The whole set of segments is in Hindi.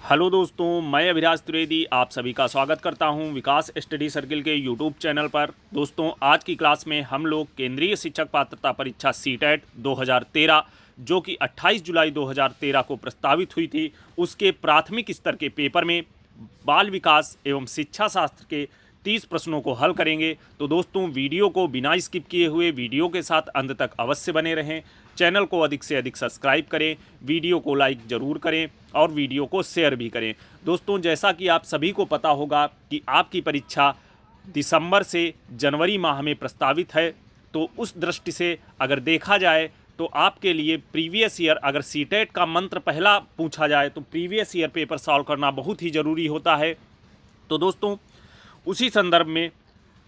हेलो दोस्तों, मैं अभिराज त्रिवेदी आप सभी का स्वागत करता हूं विकास स्टडी सर्किल के यूट्यूब चैनल पर। दोस्तों, आज की क्लास में हम लोग केंद्रीय शिक्षक पात्रता परीक्षा सीटेट 2013 जो कि 28 जुलाई 2013 को प्रस्तावित हुई थी, उसके प्राथमिक स्तर के पेपर में बाल विकास एवं शिक्षा शास्त्र के 30 प्रश्नों को हल करेंगे। तो दोस्तों, वीडियो को बिना स्किप किए हुए वीडियो के साथ अंत तक अवश्य बने रहें। चैनल को अधिक से अधिक सब्सक्राइब करें, वीडियो को लाइक ज़रूर करें और वीडियो को शेयर भी करें। दोस्तों, जैसा कि आप सभी को पता होगा कि आपकी परीक्षा दिसंबर से जनवरी माह में प्रस्तावित है, तो उस दृष्टि से अगर देखा जाए तो आपके लिए प्रीवियस ईयर, अगर सीटेट का मंत्र पहला पूछा जाए तो प्रीवियस ईयर पेपर सॉल्व करना बहुत ही ज़रूरी होता है। तो दोस्तों, उसी संदर्भ में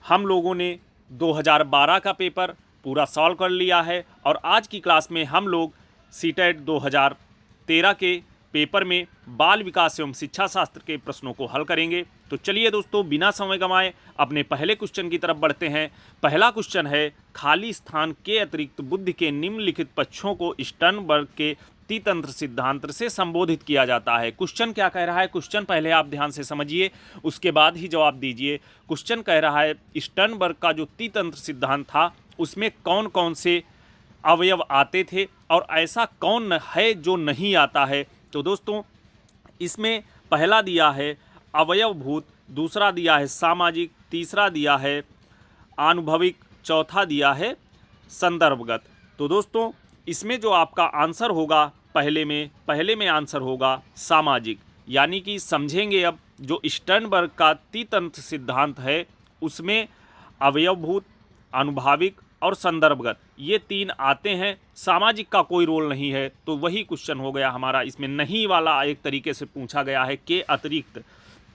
हम लोगों ने 2012 का पेपर पूरा सॉल्व कर लिया है और आज की क्लास में हम लोग सीटेट 2013 के पेपर में बाल विकास एवं शिक्षा शास्त्र के प्रश्नों को हल करेंगे। तो चलिए दोस्तों, बिना समय गंवाए अपने पहले क्वेश्चन की तरफ बढ़ते हैं। पहला क्वेश्चन है, खाली स्थान के अतिरिक्त बुद्धि के निम्नलिखित पक्षों को स्टर्नबर्ग के तीतंत्र सिद्धांत से संबोधित किया जाता है। क्वेश्चन क्या कह रहा है, क्वेश्चन पहले आप ध्यान से समझिए, उसके बाद ही जवाब दीजिए। क्वेश्चन कह रहा है, स्टर्नबर्ग का जो तीतंत्र सिद्धांत था उसमें कौन कौन से अवयव आते थे और ऐसा कौन है जो नहीं आता है। तो दोस्तों, इसमें पहला दिया है अवयवभूत, दूसरा दिया है सामाजिक, तीसरा दिया है आनुभविक, चौथा दिया है संदर्भगत। तो दोस्तों, इसमें जो आपका आंसर होगा पहले में आंसर होगा सामाजिक, यानी कि समझेंगे अब जो स्टर्नबर्ग का तीतंत्र सिद्धांत है उसमें अवयवभूत, अनुभाविक और संदर्भगत ये तीन आते हैं, सामाजिक का कोई रोल नहीं है। तो वही क्वेश्चन हो गया हमारा, इसमें नहीं वाला एक तरीके से पूछा गया है के अतिरिक्त।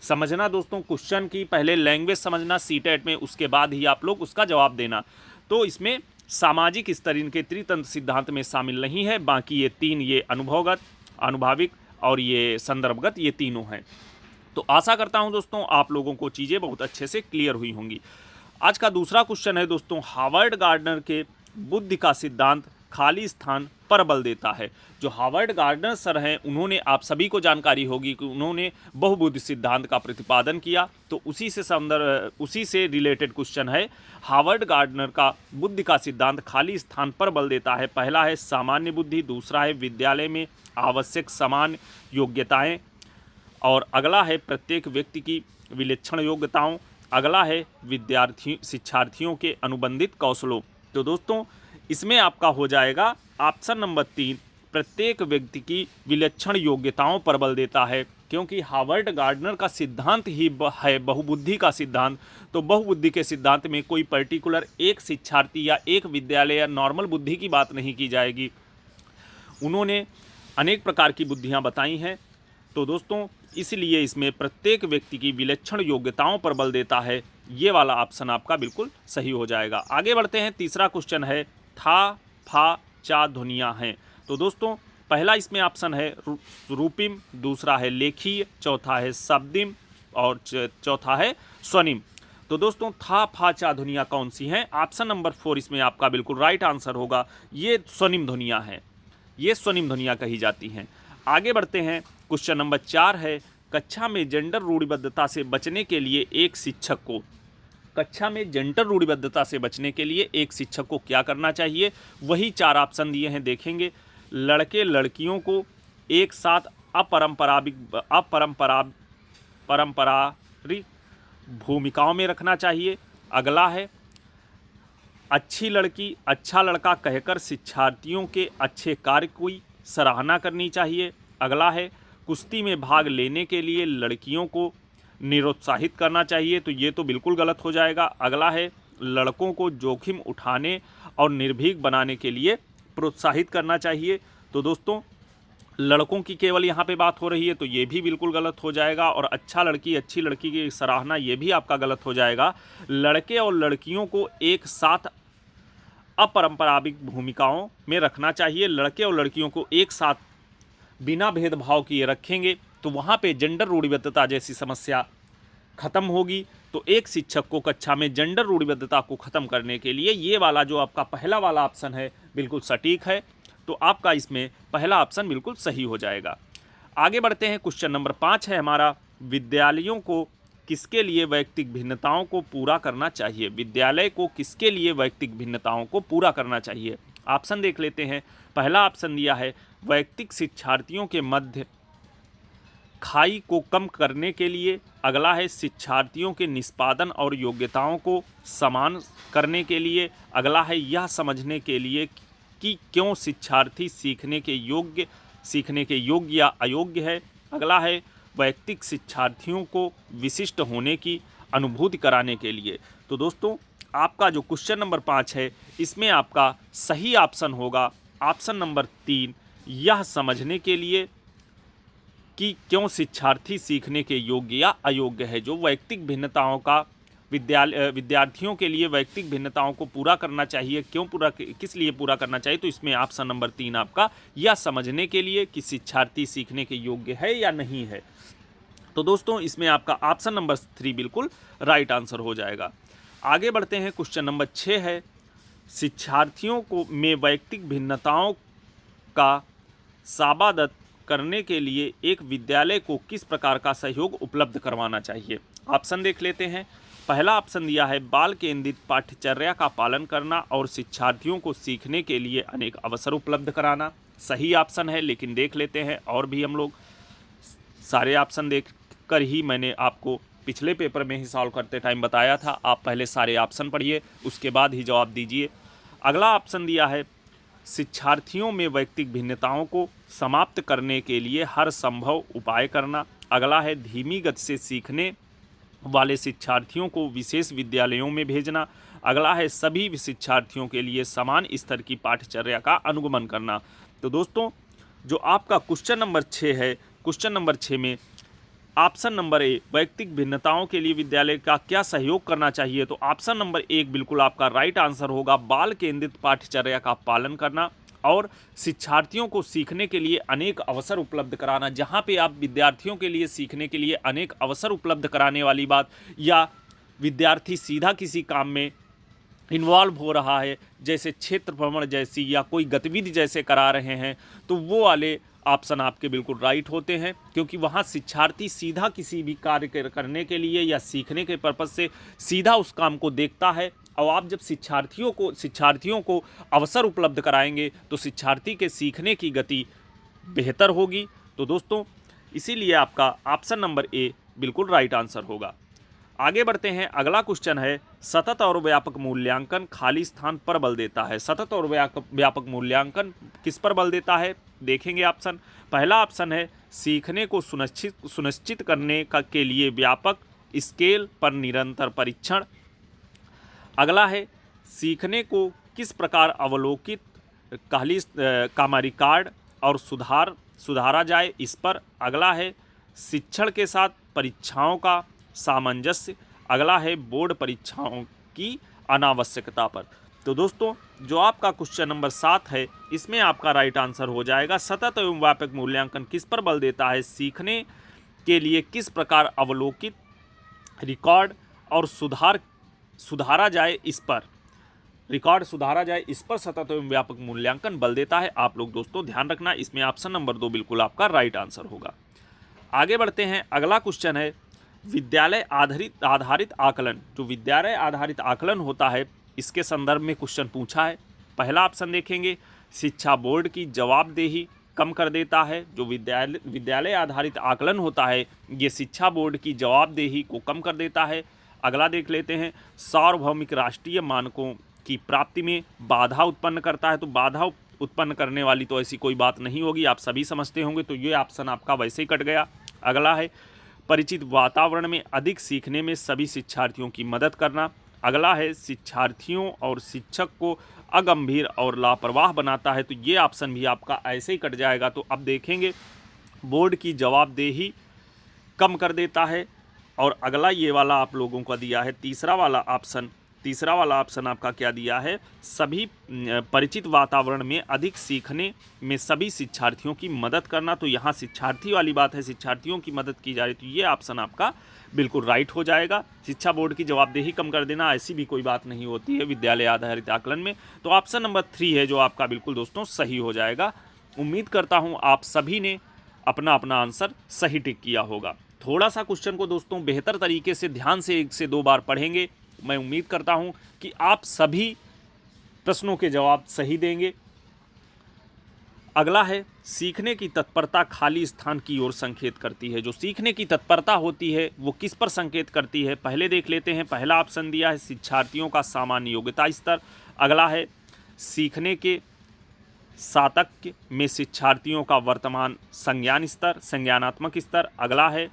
समझना दोस्तों, क्वेश्चन की पहले लैंग्वेज समझना सीटेट में, उसके बाद ही आप लोग उसका जवाब देना। तो इसमें सामाजिक स्तर इनके त्रितंत्र सिद्धांत में शामिल नहीं है, बाकी ये तीन, ये अनुभवगत, अनुभाविक और ये संदर्भगत, ये तीनों हैं। तो आशा करता हूं दोस्तों आप लोगों को चीज़ें बहुत अच्छे से क्लियर हुई होंगी। आज का दूसरा क्वेश्चन है दोस्तों, हार्वर्ड गार्डनर के बुद्धि का सिद्धांत खाली स्थान पर बल देता है। जो हार्वर्ड गार्डनर सर हैं, उन्होंने, आप सभी को जानकारी होगी कि उन्होंने बहुबुद्धि सिद्धांत का प्रतिपादन किया। तो उसी से रिलेटेड क्वेश्चन है, हार्वर्ड गार्डनर का बुद्धि का सिद्धांत खाली स्थान पर बल देता है। पहला है सामान्य बुद्धि, दूसरा है विद्यालय में आवश्यक समान योग्यताएं, और अगला है प्रत्येक व्यक्ति की विलक्षण योग्यताओं, अगला है शिक्षार्थियों के अनुबंधित कौशलों। तो दोस्तों, इसमें आपका हो जाएगा ऑप्शन नंबर 3, प्रत्येक व्यक्ति की विलक्षण योग्यताओं पर बल देता है, क्योंकि हार्वर्ड गार्डनर का सिद्धांत ही है बहुबुद्धि का सिद्धांत। तो बहुबुद्धि के सिद्धांत में कोई पर्टिकुलर एक शिक्षार्थी या एक विद्यालय या नॉर्मल बुद्धि की बात नहीं की जाएगी, उन्होंने अनेक प्रकार की बुद्धियां बताई हैं। तो दोस्तों, इसलिए इसमें प्रत्येक व्यक्ति की विलक्षण योग्यताओं पर बल देता है, ये वाला ऑप्शन आपका बिल्कुल सही हो जाएगा। आगे बढ़ते हैं, तीसरा क्वेश्चन है, था, फा, चा ध्वनियाँ हैं। तो दोस्तों, पहला इसमें ऑप्शन है रूपिम, दूसरा है लेखीय, चौथा है शब्दिम और चौथा है स्वनिम। तो दोस्तों, था, फा, चा ध्वनियाँ कौन सी हैं? ऑप्शन नंबर 4 इसमें आपका बिल्कुल राइट आंसर होगा। ये स्वनिम ध्वनियाँ हैं, ये स्वनिम ध्वनियाँ कही जाती हैं। आगे बढ़ते हैं, क्वेश्चन नंबर 4 है, कक्षा में जेंडर रूढ़िबद्धता से बचने के लिए एक शिक्षक को, कक्षा में जेंडर रूढ़िबद्धता से बचने के लिए एक शिक्षक को क्या करना चाहिए? वही 4 ऑप्शन दिए हैं, देखेंगे। लड़के लड़कियों को एक साथ पारंपरिक भूमिकाओं में रखना चाहिए। अगला है, अच्छी लड़की अच्छा लड़का कहकर शिक्षार्थियों के अच्छे कार्य की सराहना करनी चाहिए। अगला है, कुश्ती में भाग लेने के लिए लड़कियों को निरुत्साहित करना चाहिए। तो ये तो बिल्कुल गलत हो जाएगा। अगला है, लड़कों को जोखिम उठाने और निर्भीक बनाने के लिए प्रोत्साहित करना चाहिए। तो दोस्तों, लड़कों की केवल यहाँ पे बात हो रही है, तो ये भी बिल्कुल गलत हो जाएगा। और अच्छा लड़की अच्छी लड़की की सराहना, ये भी आपका गलत हो जाएगा। लड़के और लड़कियों को एक साथ अपरंपरागत भूमिकाओं में रखना चाहिए। लड़के और लड़कियों को एक साथ बिना भेदभाव किए रखेंगे तो वहाँ पे जेंडर रूढ़िबद्धता जैसी समस्या खत्म होगी। तो एक शिक्षक को कक्षा में जेंडर रूढ़िबद्धता को खत्म करने के लिए ये वाला जो आपका पहला वाला ऑप्शन है बिल्कुल सटीक है। तो आपका इसमें पहला ऑप्शन बिल्कुल सही हो जाएगा। आगे बढ़ते हैं, क्वेश्चन नंबर 5 है हमारा, विद्यालयों को किसके लिए वैयक्तिक भिन्नताओं को पूरा करना चाहिए? विद्यालय को किसके लिए वैयक्तिक भिन्नताओं को पूरा करना चाहिए? ऑप्शन देख लेते हैं। पहला ऑप्शन दिया है वैयक्तिक शिक्षार्थियों के मध्य खाई को कम करने के लिए। अगला है शिक्षार्थियों के निष्पादन और योग्यताओं को समान करने के लिए। अगला है यह समझने के लिए कि क्यों शिक्षार्थी सीखने के योग्य या अयोग्य है। अगला है वैयक्तिक शिक्षार्थियों को विशिष्ट होने की अनुभूति कराने के लिए। तो दोस्तों, आपका जो क्वेश्चन नंबर 5 है, इसमें आपका सही ऑप्शन होगा ऑप्शन नंबर 3, यह समझने के लिए कि क्यों शिक्षार्थी सीखने के योग्य या अयोग्य है। जो वैयक्तिक भिन्नताओं का विद्यार्थियों के लिए वैयक्तिक भिन्नताओं को पूरा करना चाहिए, किस लिए पूरा करना चाहिए, तो इसमें ऑप्शन नंबर 3 आपका यह समझने के लिए कि शिक्षार्थी सीखने के योग्य है या नहीं है। तो दोस्तों, इसमें आपका ऑप्शन नंबर 3 बिल्कुल राइट आंसर हो जाएगा। आगे बढ़ते हैं, क्वेश्चन नंबर 6 है, शिक्षार्थियों को में वैयक्तिक भिन्नताओं का साबादत करने के लिए एक विद्यालय को किस प्रकार का सहयोग उपलब्ध करवाना चाहिए? ऑप्शन देख लेते हैं। पहला ऑप्शन दिया है बाल केंद्रित पाठ्यचर्या का पालन करना और शिक्षार्थियों को सीखने के लिए अनेक अवसर उपलब्ध कराना। सही ऑप्शन है, लेकिन देख लेते हैं, और भी हम लोग सारे ऑप्शन देख कर ही मैंने आपको पिछले पेपर में ही सॉल्व करते टाइम बताया था। आप पहले सारे ऑप्शन पढ़िए, उसके बाद ही जवाब दीजिए। अगला ऑप्शन दिया है शिक्षार्थियों में वैयक्तिक भिन्नताओं को समाप्त करने के लिए हर संभव उपाय करना। अगला है धीमी गति से सीखने वाले शिक्षार्थियों को विशेष विद्यालयों में भेजना। अगला है सभी शिक्षार्थियों के लिए समान स्तर की पाठ्यचर्या का अनुगमन करना। तो दोस्तों, जो आपका क्वेश्चन नंबर 6 है, क्वेश्चन नंबर 6 में ऑप्शन नंबर ए, वैयक्तिक भिन्नताओं के लिए विद्यालय का क्या सहयोग करना चाहिए, तो ऑप्शन नंबर 1 बिल्कुल आपका राइट आंसर होगा, बाल केंद्रित पाठ्यचर्या का पालन करना और शिक्षार्थियों को सीखने के लिए अनेक अवसर उपलब्ध कराना। जहाँ पे आप विद्यार्थियों के लिए सीखने के लिए अनेक अवसर उपलब्ध कराने वाली बात, या विद्यार्थी सीधा किसी काम में इन्वॉल्व हो रहा है, जैसे क्षेत्र भ्रमण जैसी या कोई गतिविधि जैसे करा रहे हैं, तो वो वाले ऑप्शन आपके बिल्कुल राइट होते हैं, क्योंकि वहाँ शिक्षार्थी सीधा किसी भी कार्य करने के लिए या सीखने के पर्पज़ से सीधा उस काम को देखता है। और आप जब शिक्षार्थियों को अवसर उपलब्ध कराएंगे तो शिक्षार्थी के सीखने की गति बेहतर होगी। तो दोस्तों, इसीलिए आपका ऑप्शन नंबर ए बिल्कुल राइट आंसर होगा। आगे बढ़ते हैं, अगला क्वेश्चन है, सतत और व्यापक मूल्यांकन खाली स्थान पर बल देता है। सतत और व्यापक मूल्यांकन किस पर बल देता है, देखेंगे ऑप्शन। पहला ऑप्शन है सीखने को सुनिश्चित करने के लिए व्यापक स्केल पर निरंतर परीक्षण। अगला है सीखने को किस प्रकार अवलोकित रिकॉर्ड और सुधारा जाए, इस पर। अगला है शिक्षण के साथ परीक्षाओं का सामंजस्य। अगला है बोर्ड परीक्षाओं की अनावश्यकता पर। तो दोस्तों, जो आपका क्वेश्चन नंबर 7 है, इसमें आपका राइट आंसर हो जाएगा, सतत एवं व्यापक मूल्यांकन किस पर बल देता है, सीखने के लिए किस प्रकार अवलोकित रिकॉर्ड और सुधारा जाए, इस पर। रिकॉर्ड सुधारा जाए, इस पर सतत एवं व्यापक मूल्यांकन बल देता है। आप लोग दोस्तों ध्यान रखना, इसमें ऑप्शन नंबर 2 बिल्कुल आपका राइट आंसर होगा। आगे बढ़ते हैं, अगला क्वेश्चन है विद्यालय आधारित आकलन। जो विद्यालय आधारित आकलन होता है, इसके संदर्भ में क्वेश्चन पूछा है। पहला ऑप्शन देखेंगे, शिक्षा बोर्ड की जवाबदेही कम कर देता है। जो विद्यालय आधारित आकलन होता है, ये शिक्षा बोर्ड की जवाबदेही को कम कर देता है। अगला देख लेते हैं, सार्वभौमिक राष्ट्रीय मानकों की प्राप्ति में बाधा उत्पन्न करता है। तो बाधा उत्पन्न करने वाली तो ऐसी कोई बात नहीं होगी, आप सभी समझते होंगे, तो ये ऑप्शन आपका वैसे ही कट गया। अगला है परिचित वातावरण में अधिक सीखने में सभी शिक्षार्थियों की मदद करना। अगला है शिक्षार्थियों और शिक्षक को अगंभीर और लापरवाह बनाता है। तो ये ऑप्शन भी आपका ऐसे ही कट जाएगा। तो अब देखेंगे, बोर्ड की जवाबदेही कम कर देता है। और अगला ये वाला आप लोगों का दिया है तीसरा वाला ऑप्शन आपका क्या दिया है, सभी परिचित वातावरण में अधिक सीखने में सभी शिक्षार्थियों की मदद करना। तो यहाँ शिक्षार्थी वाली बात है, शिक्षार्थियों की मदद की जा रही, तो ये ऑप्शन आपका बिल्कुल राइट हो जाएगा। शिक्षा बोर्ड की जवाबदेही कम कर देना, ऐसी भी कोई बात नहीं होती है विद्यालय आधारित आकलन में। तो ऑप्शन नंबर 3 है जो आपका बिल्कुल दोस्तों सही हो जाएगा। उम्मीद करता हूँ आप सभी ने अपना अपना आंसर सही टिक किया होगा। थोड़ा सा क्वेश्चन को दोस्तों बेहतर तरीके से ध्यान से 1 से 2 बार पढ़ेंगे, मैं उम्मीद करता हूं कि आप सभी प्रश्नों के जवाब सही देंगे। अगला है, सीखने की तत्परता खाली स्थान की ओर संकेत करती है। जो सीखने की तत्परता होती है वो किस पर संकेत करती है, पहले देख लेते हैं। पहला ऑप्शन दिया है शिक्षार्थियों का सामान्य योग्यता स्तर। अगला है, सीखने के सातत्य में शिक्षार्थियों का वर्तमान संज्ञान स्तर, संज्ञानात्मक स्तर। अगला है,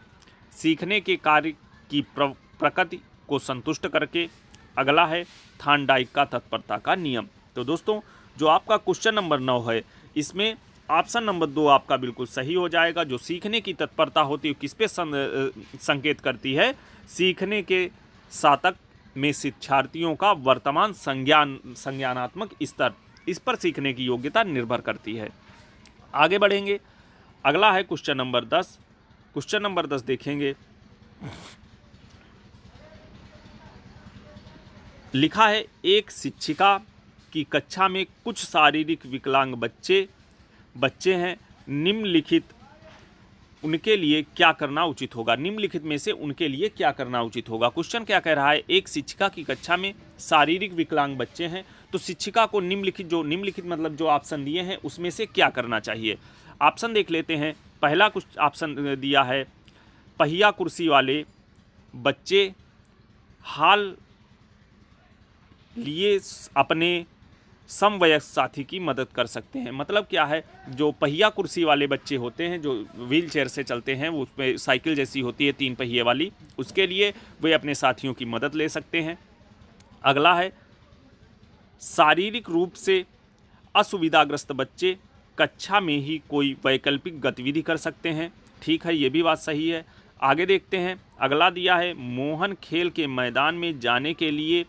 सीखने के कार्य की प्रकृति को संतुष्ट करके। अगला है, थार्नडाइक का तत्परता का नियम। तो दोस्तों जो आपका क्वेश्चन नंबर 9 है, इसमें ऑप्शन नंबर 2 आपका बिल्कुल सही हो जाएगा। जो सीखने की तत्परता होती है किस पे संकेत करती है, सीखने के सातत्य में शिक्षार्थियों का वर्तमान संज्ञानात्मक स्तर, इस पर सीखने की योग्यता निर्भर करती है। आगे बढ़ेंगे, अगला है क्वेश्चन नंबर 10। क्वेश्चन नंबर 10 देखेंगे, लिखा है एक शिक्षिका की कक्षा में कुछ शारीरिक विकलांग बच्चे हैं, निम्नलिखित उनके लिए क्या करना उचित होगा। निम्नलिखित में से उनके लिए क्या करना उचित होगा। क्वेश्चन क्या कह रहा है, एक शिक्षिका की कक्षा में शारीरिक विकलांग बच्चे हैं, तो शिक्षिका को निम्नलिखित मतलब जो ऑप्शन दिए हैं उसमें से क्या करना चाहिए। ऑप्शन देख लेते हैं। पहला कुछ ऑप्शन दिया है, पहिया कुर्सी वाले बच्चे हाल लिए अपने समवयस्क साथी की मदद कर सकते हैं। मतलब क्या है, जो पहिया कुर्सी वाले बच्चे होते हैं, जो व्हील चेयर से चलते हैं, वो उसमें साइकिल जैसी होती है 3 पहिए वाली, उसके लिए वे अपने साथियों की मदद ले सकते हैं। अगला है, शारीरिक रूप से असुविधाग्रस्त बच्चे कक्षा में ही कोई वैकल्पिक गतिविधि कर सकते हैं। ठीक है, ये भी बात सही है। आगे देखते हैं, अगला दिया है, मोहन खेल के मैदान में जाने के लिए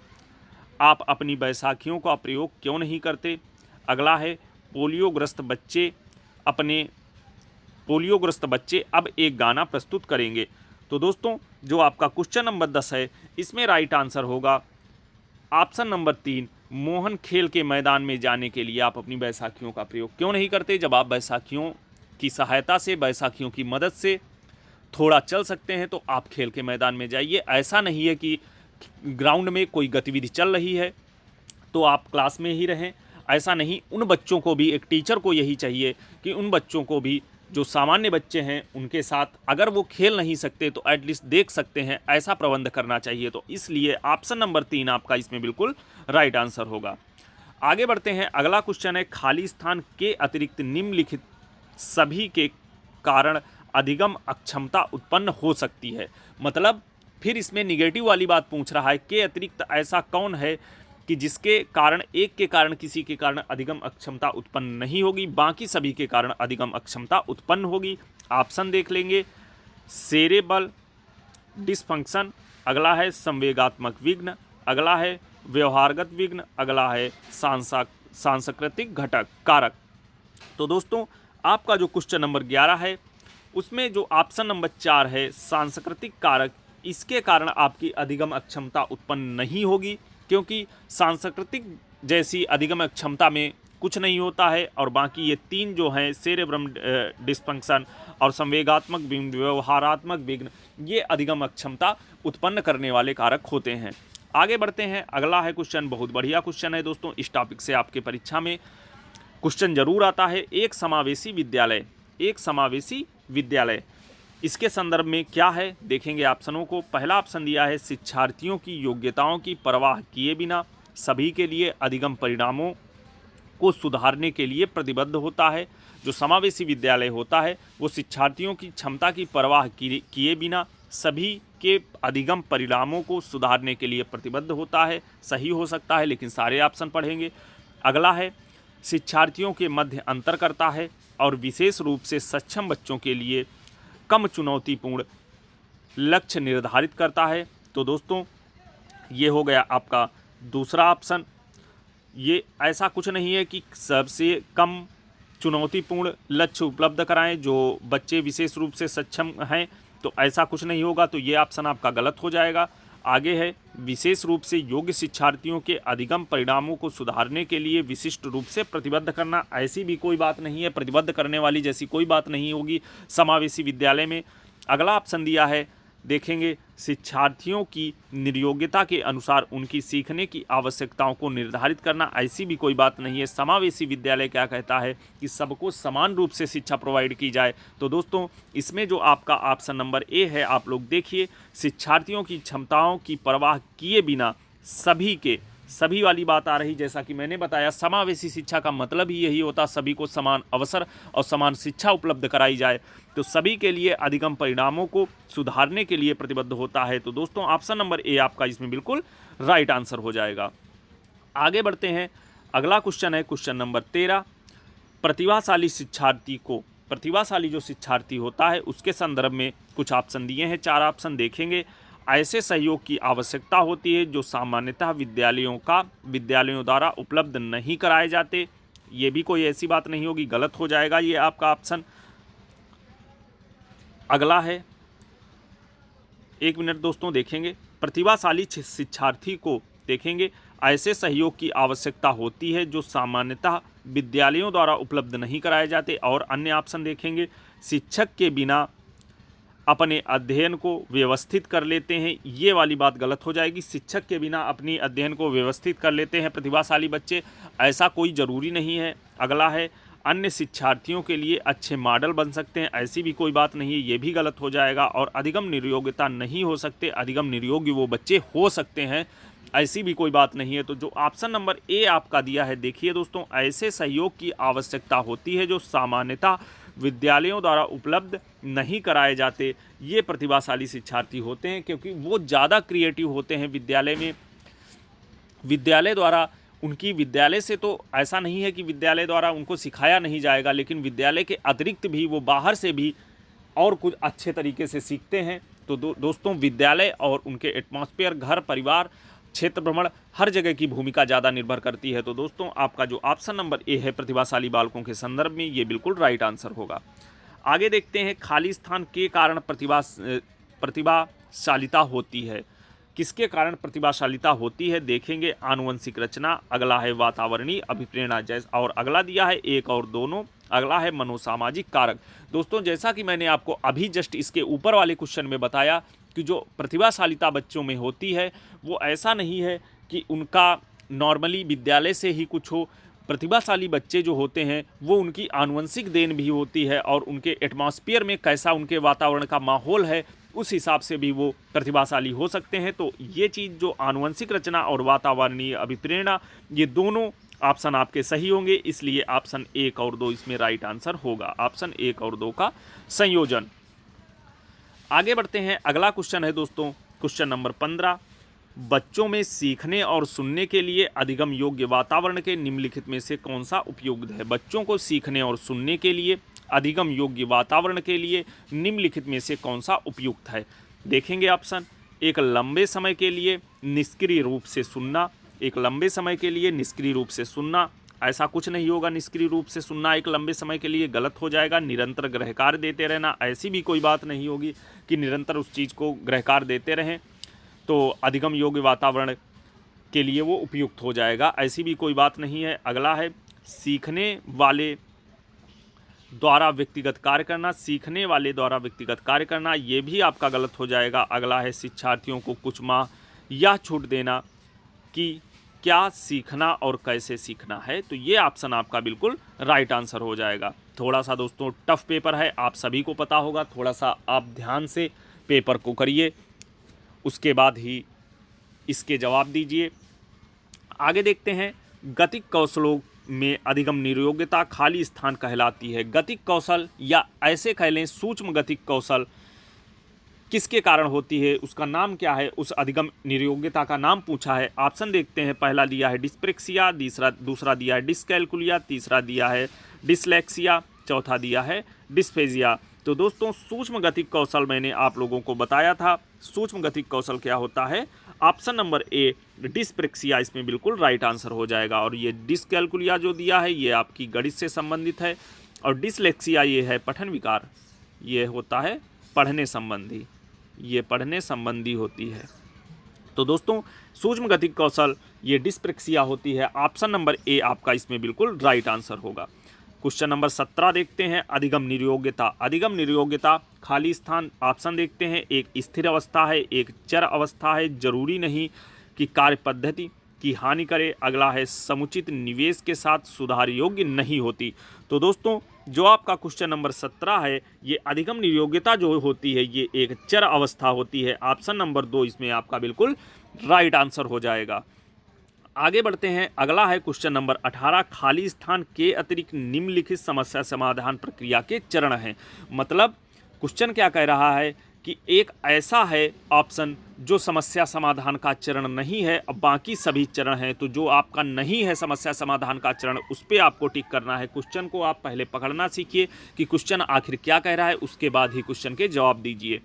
आप अपनी बैसाखियों का प्रयोग क्यों नहीं करते। अगला है, पोलियोग्रस्त बच्चे अब एक गाना प्रस्तुत करेंगे। तो दोस्तों जो आपका क्वेश्चन नंबर 10 है, इसमें राइट आंसर होगा ऑप्शन नंबर 3, मोहन खेल के मैदान में जाने के लिए आप अपनी बैसाखियों का प्रयोग क्यों नहीं करते। जब आप बैसाखियों की सहायता से, बैसाखियों की मदद से थोड़ा चल सकते हैं तो आप खेल के मैदान में जाइए। ऐसा नहीं है कि ग्राउंड में कोई गतिविधि चल रही है तो आप क्लास में ही रहें, ऐसा नहीं। उन बच्चों को भी, एक टीचर को यही चाहिए कि उन बच्चों को भी, जो सामान्य बच्चे हैं, उनके साथ अगर वो खेल नहीं सकते तो एटलीस्ट देख सकते हैं, ऐसा प्रबंध करना चाहिए। तो इसलिए ऑप्शन नंबर 3 आपका इसमें बिल्कुल राइट आंसर होगा। आगे बढ़ते हैं, अगला क्वेश्चन है, खाली स्थान के अतिरिक्त निम्नलिखित सभी के कारण अधिगम अक्षमता उत्पन्न हो सकती है। मतलब फिर इसमें निगेटिव वाली बात पूछ रहा है, के अतिरिक्त ऐसा कौन है कि जिसके कारण, एक के कारण, किसी के कारण अधिगम अक्षमता उत्पन्न नहीं होगी, बाकी सभी के कारण अधिगम अक्षमता उत्पन्न होगी। ऑप्शन देख लेंगे, सेरेब्रल डिसफंक्शन, अगला है संवेगात्मक विघ्न, अगला है व्यवहारगत विघ्न, अगला है सांस्कृतिक घटक कारक। तो दोस्तों आपका जो क्वेश्चन नंबर 11 है, उसमें जो ऑप्शन नंबर 4 है सांस्कृतिक कारक, इसके कारण आपकी अधिगम अक्षमता उत्पन्न नहीं होगी, क्योंकि सांस्कृतिक जैसी अधिगम अक्षमता में कुछ नहीं होता है। और बाकी ये 3 जो हैं, सेरेब्रम डिसफंक्शन और संवेगात्मक विघ्न, व्यवहारात्मक विघ्न, ये अधिगम अक्षमता उत्पन्न करने वाले कारक होते हैं। आगे बढ़ते हैं, अगला है क्वेश्चन, बहुत बढ़िया क्वेश्चन है दोस्तों। इस टॉपिक से आपके परीक्षा में क्वेश्चन जरूर आता है। एक समावेशी विद्यालय, इसके संदर्भ में क्या है, देखेंगे ऑप्शनों को। पहला ऑप्शन दिया है, शिक्षार्थियों की योग्यताओं की परवाह किए बिना सभी के लिए अधिगम परिणामों को सुधारने के लिए प्रतिबद्ध होता है। जो समावेशी विद्यालय होता है वो शिक्षार्थियों की क्षमता की परवाह किए बिना सभी के अधिगम परिणामों को सुधारने के लिए प्रतिबद्ध होता है। सही हो सकता है, लेकिन सारे ऑप्शन पढ़ेंगे। अगला है, शिक्षार्थियों के मध्य अंतर करता है और विशेष रूप से सक्षम बच्चों के लिए कम चुनौतीपूर्ण लक्ष्य निर्धारित करता है। तो दोस्तों ये हो गया आपका दूसरा ऑप्शन। ये ऐसा कुछ नहीं है कि सबसे कम चुनौतीपूर्ण लक्ष्य उपलब्ध कराएं जो बच्चे विशेष रूप से सक्षम हैं, तो ऐसा कुछ नहीं होगा। तो ये ऑप्शन आपका गलत हो जाएगा। आगे है, विशेष रूप से योग्य शिक्षार्थियों के अधिगम परिणामों को सुधारने के लिए विशिष्ट रूप से प्रतिबद्ध करना। ऐसी भी कोई बात नहीं है, प्रतिबद्ध करने वाली जैसी कोई बात नहीं होगी समावेशी विद्यालय में। अगला ऑप्शन दिया है, देखेंगे, शिक्षार्थियों की निर्योग्यता के अनुसार उनकी सीखने की आवश्यकताओं को निर्धारित करना। ऐसी भी कोई बात नहीं है। समावेशी विद्यालय क्या कहता है कि सबको समान रूप से शिक्षा प्रोवाइड की जाए। तो दोस्तों इसमें जो आपका ऑप्शन नंबर ए है, आप लोग देखिए, शिक्षार्थियों की क्षमताओं की परवाह किए बिना सभी वाली बात आ रही। जैसा कि मैंने बताया, समावेशी शिक्षा का मतलब ही यही होता, सभी को समान अवसर और समान शिक्षा उपलब्ध कराई जाए। तो सभी के लिए अधिगम परिणामों को सुधारने के लिए प्रतिबद्ध होता है। तो दोस्तों ऑप्शन नंबर ए आपका इसमें बिल्कुल राइट आंसर हो जाएगा। आगे बढ़ते हैं, अगला क्वेश्चन है क्वेश्चन नंबर 13। प्रतिभाशाली जो शिक्षार्थी होता है उसके संदर्भ में कुछ ऑप्शन दिए हैं, 4 ऑप्शन देखेंगे। ऐसे सहयोग की आवश्यकता होती है जो सामान्यतः विद्यालयों द्वारा उपलब्ध नहीं कराए जाते। ये भी कोई ऐसी बात नहीं होगी, गलत हो जाएगा ये आपका ऑप्शन। अगला है, 1 मिनट दोस्तों देखेंगे, प्रतिभाशाली शिक्षार्थी को देखेंगे, ऐसे सहयोग की आवश्यकता होती है जो सामान्यतः विद्यालयों द्वारा उपलब्ध नहीं कराए जाते। और अन्य ऑप्शन देखेंगे, शिक्षक के बिना अपने अध्ययन को व्यवस्थित कर लेते हैं। ये वाली बात गलत हो जाएगी। शिक्षक के बिना अपनी अध्ययन को व्यवस्थित कर लेते हैं प्रतिभाशाली बच्चे, ऐसा कोई ज़रूरी नहीं है। अगला है, अन्य शिक्षार्थियों के लिए अच्छे मॉडल बन सकते हैं। ऐसी भी कोई बात नहीं है, ये भी गलत हो जाएगा। और अधिगम निर्योग्यता नहीं हो सकते, अधिगम निर्योग्य वो बच्चे हो सकते हैं, ऐसी भी कोई बात नहीं है। तो जो ऑप्शन नंबर ए आपका दिया है, देखिए दोस्तों, ऐसे सहयोग की आवश्यकता होती है जो सामान्यतः विद्यालयों द्वारा उपलब्ध नहीं कराए जाते। ये प्रतिभाशाली शिक्षार्थी होते हैं क्योंकि वो ज़्यादा क्रिएटिव होते हैं विद्यालय में। विद्यालय से तो ऐसा नहीं है कि विद्यालय द्वारा उनको सिखाया नहीं जाएगा, लेकिन विद्यालय के अतिरिक्त भी वो बाहर से भी और कुछ अच्छे तरीके से सीखते हैं। तो दोस्तों विद्यालय और उनके एटमॉस्फेयर, घर, परिवार, क्षेत्र भ्रमण, हर जगह की भूमिका ज़्यादा निर्भर करती है। तो दोस्तों आपका जो ऑप्शन नंबर ए है प्रतिभाशाली बालकों के संदर्भ में, ये बिल्कुल राइट आंसर होगा। आगे देखते हैं, खाली स्थान के कारण प्रतिभाशालिता होती है। किसके कारण प्रतिभाशालिता होती है देखेंगे, आनुवंशिक रचना, अगला है वातावरणीय अभिप्रेरणा, जैसा और अगला दिया है 1 और दोनों, अगला है मनोसामाजिक कारक। दोस्तों जैसा कि मैंने आपको अभी जस्ट इसके ऊपर वाले क्वेश्चन में बताया कि जो प्रतिभाशालिता बच्चों में होती है वो ऐसा नहीं है कि उनका नॉर्मली विद्यालय से ही कुछ हो। प्रतिभाशाली बच्चे जो होते हैं वो उनकी आनुवंशिक देन भी होती है और उनके एटमॉस्फेयर में कैसा उनके वातावरण का माहौल है उस हिसाब से भी वो प्रतिभाशाली हो सकते हैं। तो ये चीज़ जो आनुवंशिक रचना और वातावरणीय अभिप्रेरणा, ये दोनों ऑप्शन आपके सही होंगे, इसलिए ऑप्शन 1 और 2 इसमें राइट आंसर होगा। ऑप्शन 1 और 2 का संयोजन। आगे बढ़ते हैं, अगला क्वेश्चन है दोस्तों क्वेश्चन नंबर 15। बच्चों में सीखने और सुनने के लिए अधिगम योग्य वातावरण के निम्नलिखित में से कौन सा उपयुक्त है। बच्चों को सीखने और सुनने के लिए अधिगम योग्य वातावरण के लिए निम्नलिखित में से कौन सा उपयुक्त है। देखेंगे ऑप्शन, एक लंबे समय के लिए निष्क्रिय रूप से सुनना, एक लंबे समय के लिए निष्क्रिय रूप से सुनना, ऐसा कुछ नहीं होगा। निष्क्रिय रूप से सुनना एक लंबे समय के लिए गलत हो जाएगा। निरंतर गृहकार देते रहना, ऐसी भी कोई बात नहीं होगी कि निरंतर उस चीज़ को गृहकार देते रहें तो अधिगम योग्य वातावरण के लिए वो उपयुक्त हो जाएगा, ऐसी भी कोई बात नहीं है। अगला है सीखने वाले द्वारा व्यक्तिगत कार्य करना, सीखने वाले द्वारा व्यक्तिगत कार्य करना, ये भी आपका गलत हो जाएगा। अगला है शिक्षार्थियों को कुछ माह यह छूट देना कि क्या सीखना और कैसे सीखना है, तो ये ऑप्शन आपका बिल्कुल राइट आंसर हो जाएगा। थोड़ा सा दोस्तों टफ पेपर है, आप सभी को पता होगा, थोड़ा सा आप ध्यान से पेपर को करिए, उसके बाद ही इसके जवाब दीजिए। आगे देखते हैं, गतिक कौशलों में अधिगम निर्योग्यता खाली स्थान कहलाती है। गतिक कौशल या ऐसे कह लें सूक्ष्म गतिक कौशल किसके कारण होती है, उसका नाम क्या है, उस अधिगम निर्योग्यता का नाम पूछा है। ऑप्शन देखते हैं, पहला दिया है डिस्प्रेक्सिया, दूसरा दिया है डिस्कैलकुलिया, तीसरा दिया है डिसलेक्सिया, चौथा दिया है डिस्फेजिया। तो दोस्तों सूक्ष्म गतिक कौशल मैंने आप लोगों को बताया था। सूक्ष्म गतिक कौशल क्या होता है, ऑप्शन नंबर ए डिस्प्रेक्सिया इसमें बिल्कुल राइट आंसर हो जाएगा। और ये डिसकैलकुलिया जो दिया है ये आपकी गणित से संबंधित है, और डिसलेक्सिया ये है पठन विकार, ये होता है पढ़ने संबंधी, ये पढ़ने संबंधी होती है। तो दोस्तों सूक्ष्म गति कौशल ये डिस्प्रेक्सिया होती है। ऑप्शन नंबर ए आपका इसमें बिल्कुल राइट आंसर होगा। क्वेश्चन नंबर 17 देखते हैं, अधिगम निर्योग्यता। अधिगम निर्योग्यता खाली स्थान ऑप्शन देखते हैं, एक स्थिर अवस्था है, एक चर अवस्था है, जरूरी नहीं कि कार्य पद्धति की हानि करे, अगला है समुचित निवेश के साथ सुधार योग्य नहीं होती। तो दोस्तों जो आपका क्वेश्चन नंबर 17 है, ये अधिगम निर्योग्यता जो होती है ये एक चर अवस्था होती है। ऑप्शन नंबर 2 इसमें आपका बिल्कुल राइट आंसर हो जाएगा। आगे बढ़ते हैं, अगला है क्वेश्चन नंबर 18, खाली स्थान के अतिरिक्त निम्नलिखित समस्या समाधान प्रक्रिया के चरण हैं। मतलब क्वेश्चन क्या कह रहा है कि एक ऐसा है ऑप्शन जो समस्या समाधान का चरण नहीं है, अब बाकी सभी चरण हैं। तो जो आपका नहीं है समस्या समाधान का चरण, उस पर आपको टिक करना है। क्वेश्चन को आप पहले पकड़ना सीखिए कि क्वेश्चन आखिर क्या कह रहा है, उसके बाद ही क्वेश्चन के जवाब दीजिए।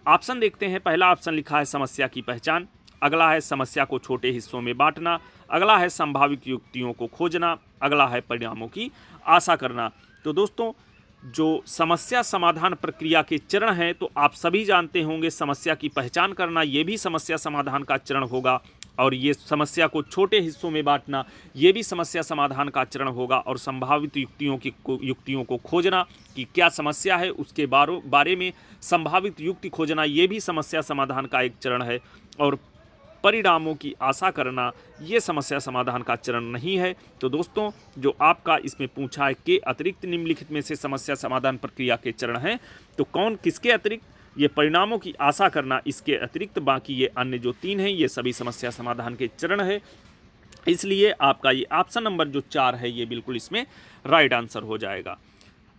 ऑप्शन देखते हैं, पहला ऑप्शन लिखा है समस्या की पहचान, अगला है समस्या को छोटे हिस्सों में बांटना, अगला है संभावित युक्तियों को खोजना, अगला है परिणामों की आशा करना। तो दोस्तों जो समस्या समाधान प्रक्रिया के चरण हैं, तो आप सभी जानते होंगे समस्या की पहचान करना ये भी समस्या समाधान का चरण होगा, और ये समस्या को छोटे हिस्सों में बांटना ये भी समस्या समाधान का चरण होगा, और संभावित युक्तियों को खोजना कि क्या समस्या है उसके बारे में संभावित युक्ति खोजना ये भी समस्या समाधान का एक चरण है, और परिणामों की आशा करना ये समस्या समाधान का चरण नहीं है। तो दोस्तों जो आपका इसमें पूछा है कि अतिरिक्त निम्नलिखित में से समस्या समाधान प्रक्रिया के चरण हैं, तो कौन किसके अतिरिक्त, ये परिणामों की आशा करना, इसके अतिरिक्त बाकी ये अन्य जो 3 हैं ये सभी समस्या समाधान के चरण है। इसलिए आपका ये ऑप्शन नंबर जो 4 है ये बिल्कुल इसमें राइट आंसर हो जाएगा।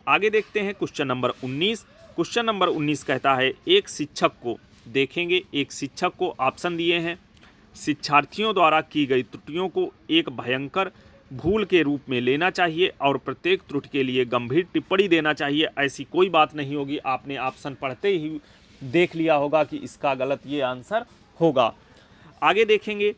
आगे देखते हैं क्वेश्चन नंबर 19। क्वेश्चन नंबर 19 कहता है, एक शिक्षक को देखेंगे, एक शिक्षक को ऑप्शन दिए हैं, शिक्षार्थियों द्वारा की गई त्रुटियों को एक भयंकर भूल के रूप में लेना चाहिए और प्रत्येक त्रुटि के लिए गंभीर टिप्पणी देना चाहिए। ऐसी कोई बात नहीं होगी, आपने ऑप्शन पढ़ते ही देख लिया होगा कि इसका गलत ये आंसर होगा। आगे देखेंगे,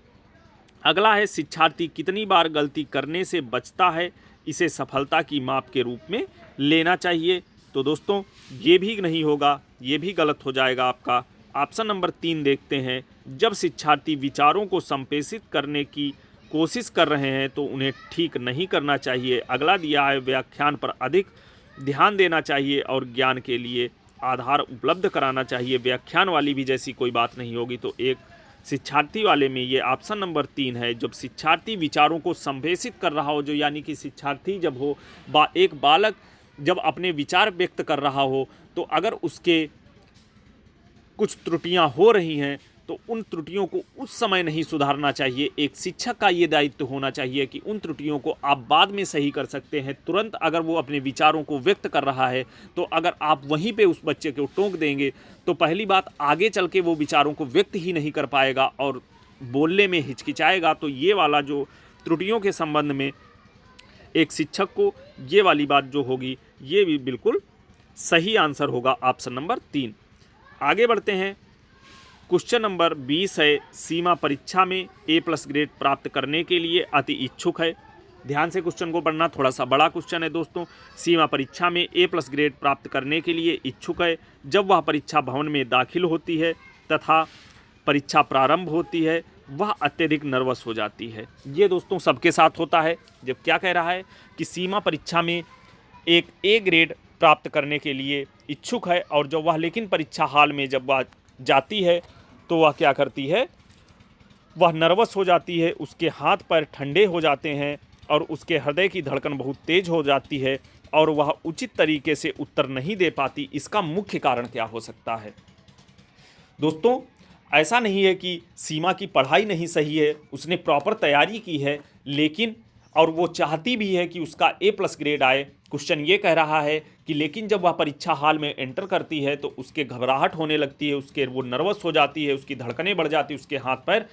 अगला है शिक्षार्थी कितनी बार गलती करने से बचता है, इसे सफलता की माप के रूप में लेना चाहिए। तो दोस्तों ये भी नहीं होगा, ये भी गलत हो जाएगा आपका। ऑप्शन नंबर 3 देखते हैं, जब शिक्षार्थी विचारों को संप्रेषित करने की कोशिश कर रहे हैं तो उन्हें ठीक नहीं करना चाहिए। अगला दिया है व्याख्यान पर अधिक ध्यान देना चाहिए और ज्ञान के लिए आधार उपलब्ध कराना चाहिए। व्याख्यान वाली भी जैसी कोई बात नहीं होगी। तो एक शिक्षार्थी वाले में ये ऑप्शन नंबर 3 है, जब शिक्षार्थी विचारों को संप्रेषित कर रहा हो, जो यानी कि शिक्षार्थी जब हो एक बालक जब अपने विचार व्यक्त कर रहा हो, तो अगर उसके कुछ त्रुटियां हो रही हैं तो उन त्रुटियों को उस समय नहीं सुधारना चाहिए। एक शिक्षक का ये दायित्व होना चाहिए कि उन त्रुटियों को आप बाद में सही कर सकते हैं। तुरंत अगर वो अपने विचारों को व्यक्त कर रहा है तो अगर आप वहीं पे उस बच्चे को टोक देंगे तो पहली बात आगे चल के वो विचारों को व्यक्त ही नहीं कर पाएगा और बोलने में हिचकिचाएगा। तो ये वाला जो त्रुटियों के संबंध में एक शिक्षक को ये वाली बात जो होगी ये भी बिल्कुल सही आंसर होगा, ऑप्शन नंबर 3। आगे बढ़ते हैं, क्वेश्चन नंबर 20 है, सीमा परीक्षा में A+ ग्रेड प्राप्त करने के लिए अति इच्छुक है। ध्यान से क्वेश्चन को पढ़ना, थोड़ा सा बड़ा क्वेश्चन है दोस्तों। सीमा परीक्षा में A+ ग्रेड प्राप्त करने के लिए इच्छुक है जब वह परीक्षा भवन में दाखिल होती है तथा परीक्षा प्रारंभ होती है वह अत्यधिक नर्वस हो जाती है। ये दोस्तों सबके साथ होता है। जब क्या कह रहा है कि सीमा परीक्षा में एक A ग्रेड प्राप्त करने के लिए इच्छुक है और जब वह लेकिन परीक्षा हॉल में जब वह जाती है तो वह क्या करती है, वह नर्वस हो जाती है, उसके हाथ पैर ठंडे हो जाते हैं और उसके हृदय की धड़कन बहुत तेज हो जाती है और वह उचित तरीके से उत्तर नहीं दे पाती। इसका मुख्य कारण क्या हो सकता है? दोस्तों ऐसा नहीं है कि सीमा की पढ़ाई नहीं सही है, उसने प्रॉपर तैयारी की है, लेकिन और वो चाहती भी है कि उसका A+ ग्रेड आए। क्वेश्चन ये कह रहा है कि लेकिन जब वह परीक्षा हॉल में एंटर करती है तो उसके घबराहट होने लगती है, वो नर्वस हो जाती है, उसकी धड़कनें बढ़ जाती है, उसके हाथ पैर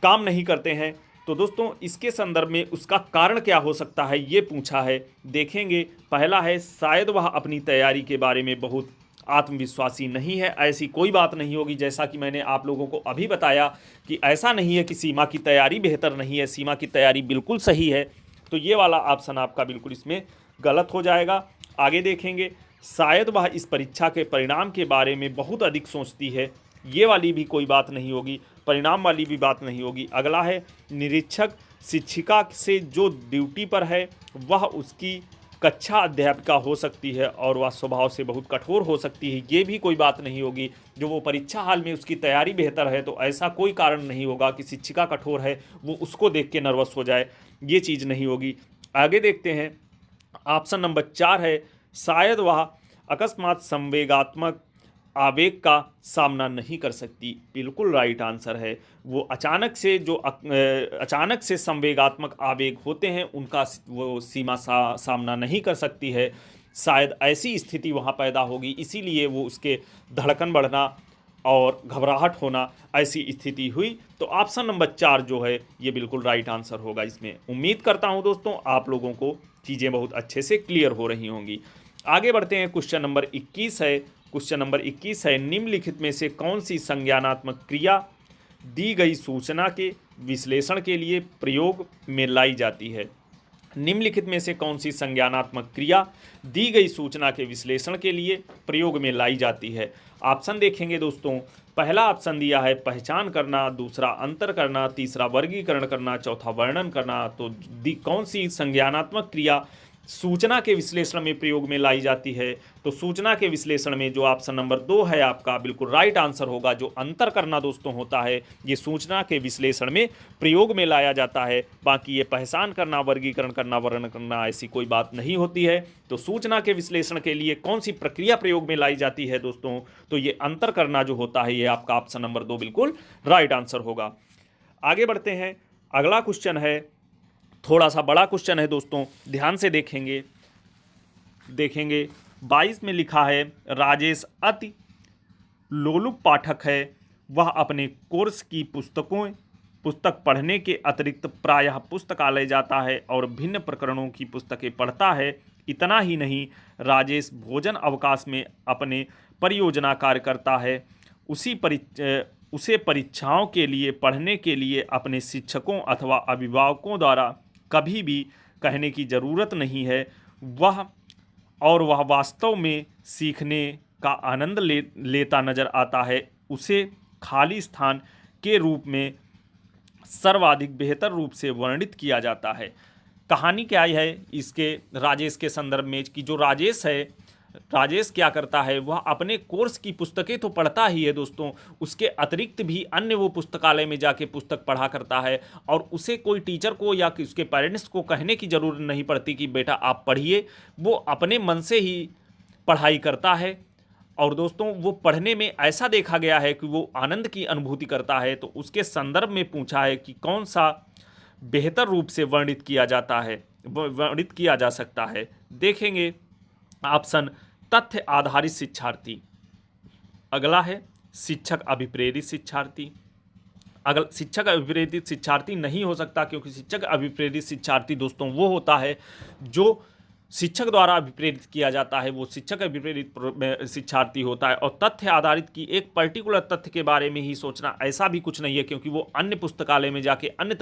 काम नहीं करते हैं। तो दोस्तों इसके संदर्भ में उसका कारण क्या हो सकता है ये पूछा है। देखेंगे, पहला है शायद वह अपनी तैयारी के बारे में बहुत आत्मविश्वासी नहीं है। ऐसी कोई बात नहीं होगी, जैसा कि मैंने आप लोगों को अभी बताया कि ऐसा नहीं है कि सीमा की तैयारी बेहतर नहीं है, सीमा की तैयारी बिल्कुल सही है। तो ये वाला ऑप्शन आपका बिल्कुल इसमें गलत हो जाएगा। आगे देखेंगे, शायद वह इस परीक्षा के परिणाम के बारे में बहुत अधिक सोचती है। ये वाली भी कोई बात नहीं होगी, परिणाम वाली भी बात नहीं होगी। अगला है निरीक्षक शिक्षिका से जो ड्यूटी पर है वह उसकी कक्षा अध्यापिका हो सकती है और वह स्वभाव से बहुत कठोर हो सकती है, ये भी कोई बात नहीं होगी। जो वो परीक्षा हाल में उसकी तैयारी बेहतर है तो ऐसा कोई कारण नहीं होगा कि शिक्षिका कठोर है वो उसको देख के नर्वस हो जाए, ये चीज़ नहीं होगी। आगे देखते हैं, ऑप्शन नंबर 4 है शायद वह अकस्मात संवेगात्मक आवेग का सामना नहीं कर सकती। बिल्कुल राइट आंसर है। वो अचानक से संवेगात्मक आवेग होते हैं उनका वो सामना नहीं कर सकती है। शायद ऐसी स्थिति वहाँ पैदा होगी, इसीलिए वो उसके धड़कन बढ़ना और घबराहट होना ऐसी स्थिति हुई। तो ऑप्शन नंबर 4 जो है ये बिल्कुल राइट आंसर होगा इसमें। उम्मीद करता हूँ दोस्तों आप लोगों को चीज़ें बहुत अच्छे से क्लियर हो रही होंगी। आगे बढ़ते हैं, क्वेश्चन नंबर 21 है। क्वेश्चन नंबर 21 है, निम्नलिखित में से कौन सी संज्ञानात्मक क्रिया दी गई सूचना के विश्लेषण के लिए प्रयोग में लाई जाती है। निम्नलिखित में से कौन सी संज्ञानात्मक क्रिया दी गई सूचना के विश्लेषण के लिए प्रयोग में लाई जाती है। ऑप्शन देखेंगे दोस्तों, पहला ऑप्शन दिया है पहचान करना, दूसरा अंतर करना, तीसरा वर्गीकरण करना, चौथा वर्णन करना। तो कौन सी संज्ञानात्मक क्रिया सूचना के विश्लेषण में प्रयोग में लाई जाती है। तो सूचना के विश्लेषण में जो ऑप्शन नंबर 2 है आपका बिल्कुल राइट आंसर होगा। जो अंतर करना दोस्तों होता है ये सूचना के विश्लेषण में प्रयोग में लाया जाता है। बाकी ये पहचान करना, वर्गीकरण करना, वर्णन करना ऐसी कोई बात नहीं होती है। तो सूचना के विश्लेषण के लिए कौन सी प्रक्रिया प्रयोग में लाई जाती है दोस्तों, तो ये अंतर करना जो होता है ये आपका ऑप्शन नंबर 2 बिल्कुल राइट आंसर होगा। आगे बढ़ते हैं, अगला क्वेश्चन है, थोड़ा सा बड़ा क्वेश्चन है दोस्तों, ध्यान से देखेंगे 22 में लिखा है राजेश अति लोलुप पाठक है। वह अपने कोर्स की पुस्तक पढ़ने के अतिरिक्त प्रायः पुस्तकालय जाता है और भिन्न प्रकरणों की पुस्तकें पढ़ता है। इतना ही नहीं, राजेश भोजन अवकाश में अपने परियोजना कार्य करता है। उसे परीक्षाओं के लिए पढ़ने के लिए अपने शिक्षकों अथवा अभिभावकों द्वारा कभी भी कहने की ज़रूरत नहीं है। वह वास्तव में सीखने का आनंद लेता नजर आता है। उसे खाली स्थान के रूप में सर्वाधिक बेहतर रूप से वर्णित किया जाता है। कहानी क्या है इसके राजेश के संदर्भ में कि जो राजेश क्या करता है, वह अपने कोर्स की पुस्तकें तो पढ़ता ही है दोस्तों, उसके अतिरिक्त भी अन्य वो पुस्तकालय में जाके पुस्तक पढ़ा करता है और उसे कोई टीचर को या उसके पेरेंट्स को कहने की ज़रूरत नहीं पड़ती कि बेटा आप पढ़िए। वो अपने मन से ही पढ़ाई करता है और दोस्तों वो पढ़ने में ऐसा देखा गया है कि वो आनंद की अनुभूति करता है। तो उसके संदर्भ में पूछा है कि कौन सा बेहतर रूप से वर्णित किया जा सकता है। देखेंगे ऑप्शन, तथ्य आधारित शिक्षार्थी। अगला है शिक्षक अभिप्रेरित शिक्षार्थी। अगला शिक्षक अभिप्रेरित शिक्षार्थी नहीं हो सकता, क्योंकि शिक्षक अभिप्रेरित शिक्षार्थी दोस्तों वो होता है जो शिक्षक द्वारा अभिप्रेरित किया जाता है, वो शिक्षक अभिप्रेरित शिक्षार्थी होता है। और तथ्य आधारित की एक पर्टिकुलर तथ्य के बारे में ही सोचना ऐसा भी कुछ नहीं है, क्योंकि वो अन्य पुस्तकालय में जाके अन्य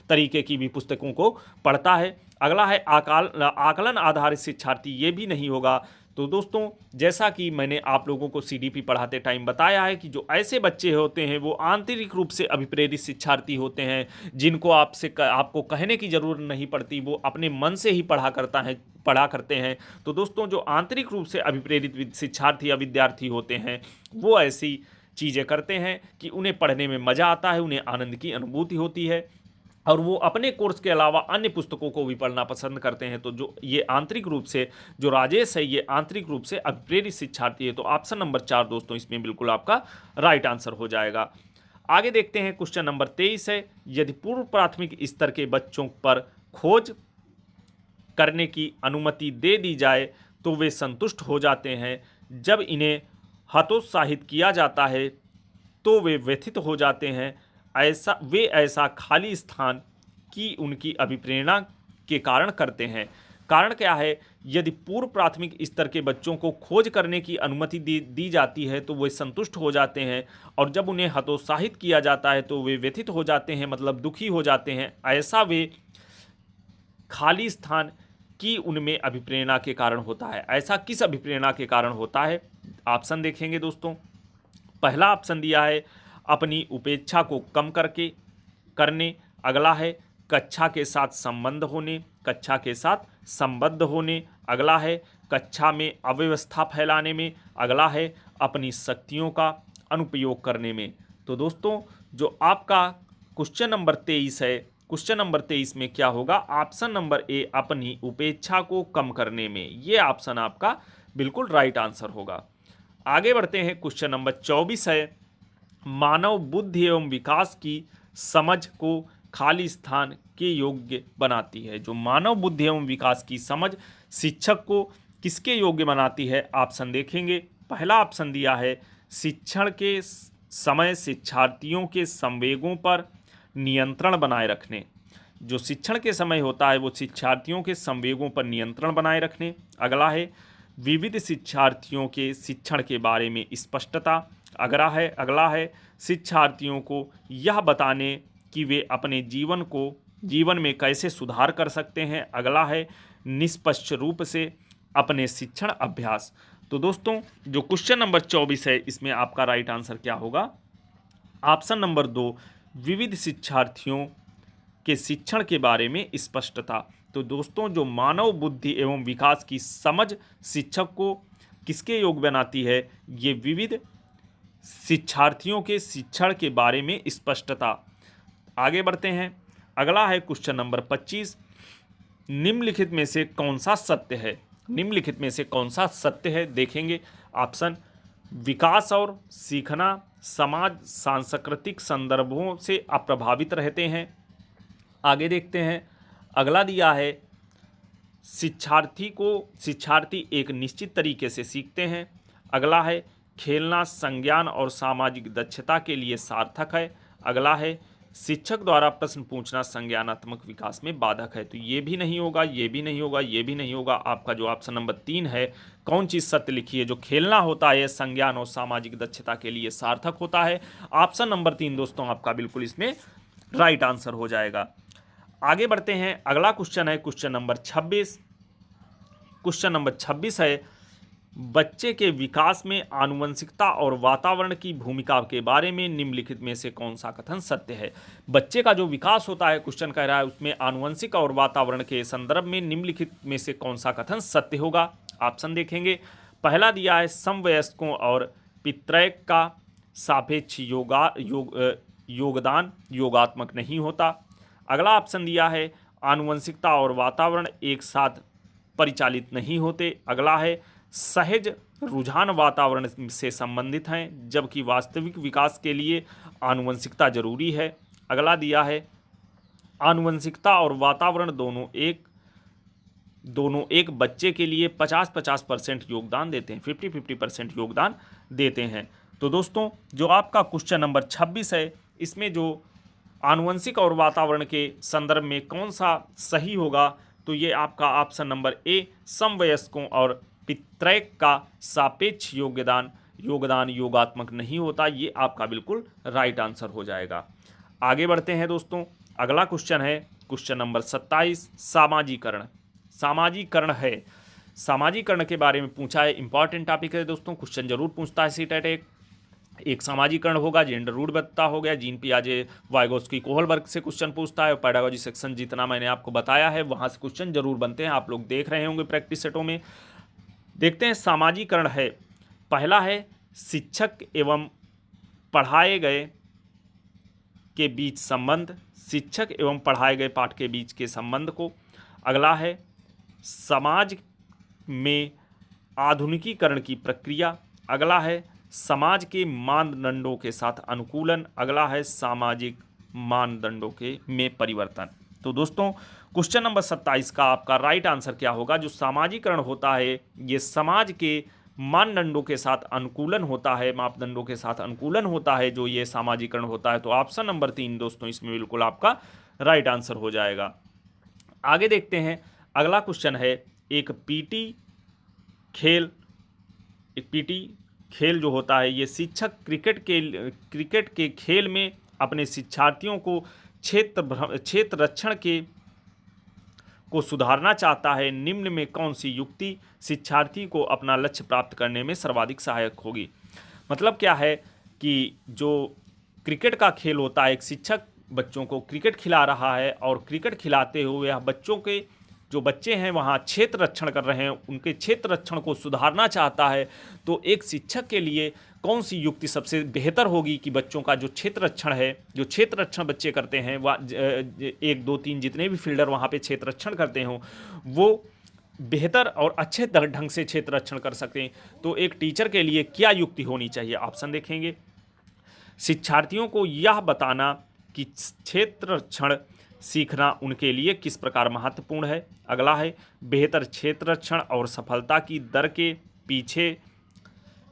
तरीके की भी पुस्तकों को पढ़ता है। अगला है आकलन आधारित शिक्षार्थी, ये भी नहीं होगा। तो दोस्तों जैसा कि मैंने आप लोगों को सीडीपी पढ़ाते टाइम बताया है कि जो ऐसे बच्चे होते हैं वो आंतरिक रूप से अभिप्रेरित शिक्षार्थी होते हैं, जिनको आपको कहने की ज़रूरत नहीं पड़ती, वो अपने मन से ही पढ़ा करते हैं। तो दोस्तों जो आंतरिक रूप से अभिप्रेरित शिक्षार्थी या विद्यार्थी होते हैं वो ऐसी चीज़ें करते हैं कि उन्हें पढ़ने में मज़ा आता है, उन्हें आनंद की अनुभूति होती है और वो अपने कोर्स के अलावा अन्य पुस्तकों को भी पढ़ना पसंद करते हैं। तो जो ये आंतरिक रूप से जो राजेश है ये आंतरिक रूप से अभिप्रेरित शिक्षार्थी है। तो ऑप्शन नंबर 4 दोस्तों इसमें बिल्कुल आपका राइट आंसर हो जाएगा। आगे देखते हैं, क्वेश्चन नंबर 23 है, यदि पूर्व प्राथमिक स्तर के बच्चों पर खोज करने की अनुमति दे दी जाए तो वे संतुष्ट हो जाते हैं। जब इन्हें हतोत्साहित किया जाता है तो वे व्यथित हो जाते हैं। ऐसा खाली स्थान की उनकी अभिप्रेरणा के कारण करते हैं। कारण क्या है, यदि पूर्व प्राथमिक स्तर के बच्चों को खोज करने की अनुमति दी जाती है तो वे संतुष्ट हो जाते हैं, और जब उन्हें हतोत्साहित किया जाता है तो वे व्यथित हो जाते हैं, मतलब दुखी हो जाते हैं। ऐसा वे खाली स्थान की उनमें अभिप्रेरणा के कारण होता है। ऐसा किस अभिप्रेरणा के कारण होता है? ऑप्शन देखेंगे दोस्तों, पहला ऑप्शन दिया है अपनी उपेक्षा को कम करने, अगला है कक्षा के साथ संबंध होने, कक्षा के साथ संबद्ध होने, अगला है कक्षा में अव्यवस्था फैलाने में, अगला है अपनी शक्तियों का अनुपयोग करने में। तो दोस्तों जो आपका क्वेश्चन नंबर 23 है, क्वेश्चन नंबर 23 में क्या होगा, ऑप्शन नंबर ए अपनी उपेक्षा को कम करने में, ये ऑप्शन आपका बिल्कुल राइट आंसर होगा। आगे बढ़ते हैं, क्वेश्चन नंबर 24 है मानव बुद्धि एवं विकास की समझ को खाली स्थान के योग्य बनाती है। जो मानव बुद्धि एवं विकास की समझ शिक्षक को किसके योग्य बनाती है, ऑप्शन देखेंगे। पहला ऑप्शन दिया है शिक्षण के समय शिक्षार्थियों के संवेगों पर नियंत्रण बनाए रखने। जो शिक्षण के समय होता है वो शिक्षार्थियों के संवेगों पर नियंत्रण बनाए रखने। अगला है विविध शिक्षार्थियों के शिक्षण के बारे में स्पष्टता। अगला है शिक्षार्थियों को यह बताने कि वे अपने जीवन में कैसे सुधार कर सकते हैं। अगला है निष्पक्ष रूप से अपने शिक्षण अभ्यास। तो दोस्तों जो क्वेश्चन नंबर 24 है इसमें आपका राइट आंसर क्या होगा, ऑप्शन नंबर 2 विविध शिक्षार्थियों के शिक्षण के बारे में स्पष्टता। तो दोस्तों जो मानव बुद्धि एवं विकास की समझ शिक्षक को किसके योग्य बनाती है, ये विविध शिक्षार्थियों के शिक्षण के बारे में स्पष्टता। आगे बढ़ते हैं, अगला है क्वेश्चन नंबर 25 निम्नलिखित में से कौन सा सत्य है। निम्नलिखित में से कौन सा सत्य है देखेंगे। ऑप्शन विकास और सीखना समाज सांस्कृतिक संदर्भों से अप्रभावित रहते हैं। आगे देखते हैं, अगला दिया है शिक्षार्थी एक निश्चित तरीके से सीखते हैं। अगला है खेलना संज्ञान और सामाजिक दक्षता के लिए सार्थक है। अगला है शिक्षक द्वारा प्रश्न पूछना संज्ञानात्मक विकास में बाधक है। तो ये भी नहीं होगा, ये भी नहीं होगा, ये भी नहीं होगा। आपका जो ऑप्शन नंबर 3 है, कौन चीज़ सत्य लिखी है, जो खेलना होता है संज्ञान और सामाजिक दक्षता के लिए सार्थक होता है। ऑप्शन नंबर 3 दोस्तों आपका बिल्कुल इसमें राइट आंसर हो जाएगा। आगे बढ़ते हैं, अगला क्वेश्चन है क्वेश्चन नंबर 26। क्वेश्चन नंबर 26 है बच्चे के विकास में आनुवंशिकता और वातावरण की भूमिका के बारे में निम्नलिखित में से कौन सा कथन सत्य है। बच्चे का जो विकास होता है, क्वेश्चन कह रहा है उसमें आनुवंशिक और वातावरण के संदर्भ में निम्नलिखित में से कौन सा कथन सत्य होगा। ऑप्शन देखेंगे। पहला दिया है समवयस्कों और पितृक का सापेक्ष योगदान योगात्मक नहीं होता। अगला ऑप्शन दिया है आनुवंशिकता और वातावरण एक साथ परिचालित नहीं होते। अगला है सहज रुझान वातावरण से संबंधित हैं जबकि वास्तविक विकास के लिए आनुवंशिकता जरूरी है। अगला दिया है आनुवंशिकता और वातावरण दोनों एक बच्चे के लिए 50-50% योगदान देते हैं, 50-50% योगदान देते हैं। तो दोस्तों जो आपका क्वेश्चन नंबर 26 है इसमें जो आनुवंशिक और वातावरण के संदर्भ में कौन सा सही होगा, तो ये आपका ऑप्शन नंबर ए समवयस्कों और पितृक का सापेक्ष योगदान योगात्मक नहीं होता, ये आपका बिल्कुल राइट आंसर हो जाएगा। आगे बढ़ते हैं दोस्तों, अगला क्वेश्चन है क्वेश्चन नंबर 27 सामाजिकरण। सामाजिकरण के बारे में पूछा है, इंपॉर्टेंट टॉपिक है दोस्तों, क्वेश्चन जरूर पूछता है सीटेट। एक सामाजिकरण होगा, जेंडर रूढ़िबद्धता हो गया, जीन पियाजे वाइगोस्की कोहलबर्ग से क्वेश्चन पूछता है। पेडागोजी सेक्शन जितना मैंने आपको बताया है वहाँ से क्वेश्चन जरूर बनते हैं, आप लोग देख रहे होंगे प्रैक्टिस सेटों में। देखते हैं सामाजिकरण है, पहला है शिक्षक एवं पढ़ाए गए के बीच संबंध, शिक्षक एवं पढ़ाए गए पाठ के बीच के संबंध को। अगला है समाज में आधुनिकीकरण की प्रक्रिया। अगला है समाज के मानदंडों के साथ अनुकूलन। अगला है सामाजिक मानदंडों के में परिवर्तन। तो दोस्तों क्वेश्चन नंबर 27 का आपका राइट आंसर क्या होगा। जो सामाजिकरण होता है ये समाज के मानदंडों के साथ अनुकूलन होता है, मापदंडों के साथ अनुकूलन होता है जो ये सामाजिकरण होता है। तो ऑप्शन नंबर 3 दोस्तों इसमें बिल्कुल आपका राइट आंसर हो जाएगा। आगे देखते हैं, अगला क्वेश्चन है एक पीटी खेल जो होता है ये शिक्षक क्रिकेट के खेल में अपने शिक्षार्थियों को क्षेत्र रक्षण को सुधारना चाहता है। निम्न में कौन सी युक्ति शिक्षार्थी को अपना लक्ष्य प्राप्त करने में सर्वाधिक सहायक होगी। मतलब क्या है कि जो क्रिकेट का खेल होता है, एक शिक्षक बच्चों को क्रिकेट खिला रहा है और क्रिकेट खिलाते हुए यह बच्चों के जो बच्चे हैं वहाँ क्षेत्र रक्षण कर रहे हैं, उनके क्षेत्र रक्षण को सुधारना चाहता है, तो एक शिक्षक के लिए कौन सी युक्ति सबसे बेहतर होगी कि बच्चों का जो क्षेत्र रक्षण है, जो क्षेत्र रक्षण बच्चे करते हैं, वह 1 2 3 जितने भी फील्डर वहाँ पे क्षेत्र रक्षण करते हों, वो बेहतर और अच्छे ढंग से क्षेत्र रक्षण कर सकें। तो एक टीचर के लिए क्या युक्ति होनी चाहिए? ऑप्शन देखेंगे। शिक्षार्थियों को यह बताना कि क्षेत्र रक्षण सीखना उनके लिए किस प्रकार महत्वपूर्ण है। अगला है बेहतर क्षेत्र रक्षण और सफलता की दर के पीछे